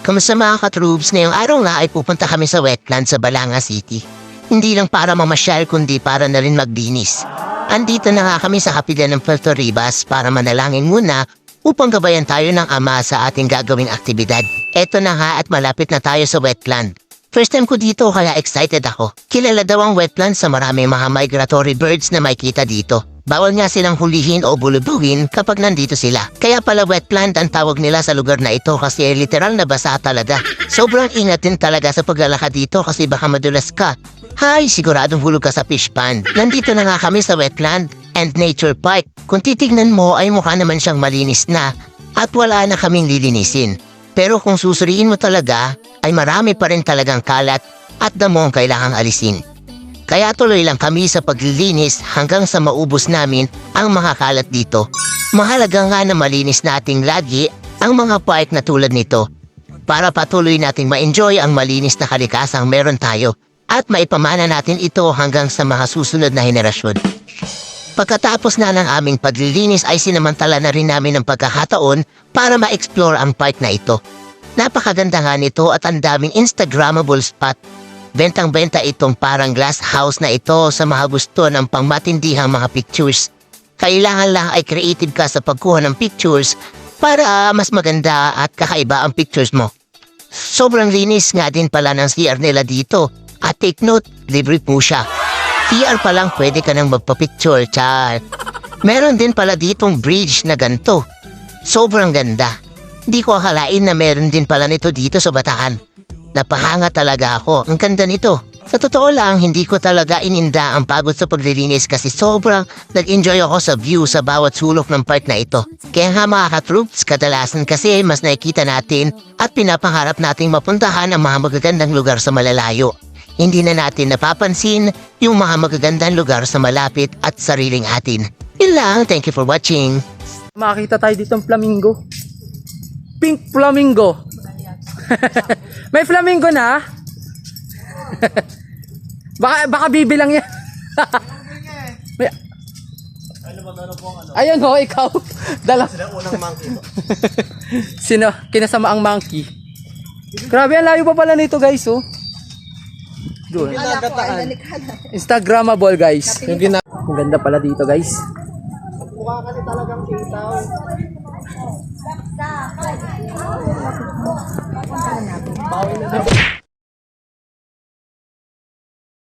Kamusta mga katroops, ngayong araw nga ay pupunta kami sa wetland sa Balanga City. Hindi lang para mamasyal kundi para na rin maglinis. Andito na nga kami sa kapilan ng Puerto Ribas para manalangin muna upang gabayan tayo ng Ama sa ating gagawing aktibidad. Eto na nga at malapit na tayo sa wetland. First time ko dito kaya excited ako. Kilala daw ang wetland sa maraming mga migratory birds na makikita dito. Bawal nga silang hulihin o bulubugin kapag nandito sila. Kaya pala wetland ang tawag nila sa lugar na ito kasi literal na basa talaga. Sobrang ingat din talaga sa paglalakad dito kasi baka madulas ka. Hay, siguradong hulog ka sa fish pond. Nandito na nga kami sa wetland and nature park. Kung titignan mo ay mukha naman siyang malinis na at wala na kaming lilinisin. Pero kung susuriin mo talaga ay marami pa rin talagang kalat at damo ang kailangang alisin. Kaya tuloy lang kami sa paglilinis hanggang sa maubos namin ang mga kalat dito. Mahalaga nga na malinis nating lagi ang mga park na tulad nito para patuloy nating ma-enjoy ang malinis na kalikasang meron tayo at maipamana natin ito hanggang sa mga susunod na henerasyon. Pagkatapos na ng aming paglilinis ay sinamantala na rin namin ang pagkakataon para ma-explore ang park na ito. Napakaganda nga nito at ang daming Instagrammable spot. Bentang-benta itong parang glass house na ito sa mga gusto ng pangmatindihang mga pictures. Kailangan lang ay creative ka sa pagkuha ng pictures para mas maganda at kakaiba ang pictures mo. Sobrang linis nga din pala ng CR nila dito. At take note, libre po siya. CR pa lang pwede ka nang magpa-picture, char. Meron din pala ditong bridge na ganito. Sobrang ganda. Di ko akalain na meron din pala nito dito sa Bataan. Napahanga talaga ako. Ang ganda nito. Sa totoo lang, hindi ko talaga ininda ang pagod sa paglilinis kasi sobrang nag-enjoy ako sa view sa bawat sulok ng park na ito. Kaya nga mga katroops, kadalasan kasi mas nakikita natin at pinapangarap nating mapuntahan ang mga magagandang lugar sa malalayo. Hindi na natin napapansin yung mga magagandang lugar sa malapit at sariling atin. Yun lang, thank you for watching. Makita tayo dito ng flamingo. Pink flamingo. May flamingo na. baka bibilang yan. May... Ayun ho, ikaw. Dala. Sila unang monkey. Sino? Kinasama ang monkey. Grabe, ang layo pa pala nito guys, oh. Doon. Instagrammable guys. Ang ganda pala dito guys. Mukha kasi talagang sitaw.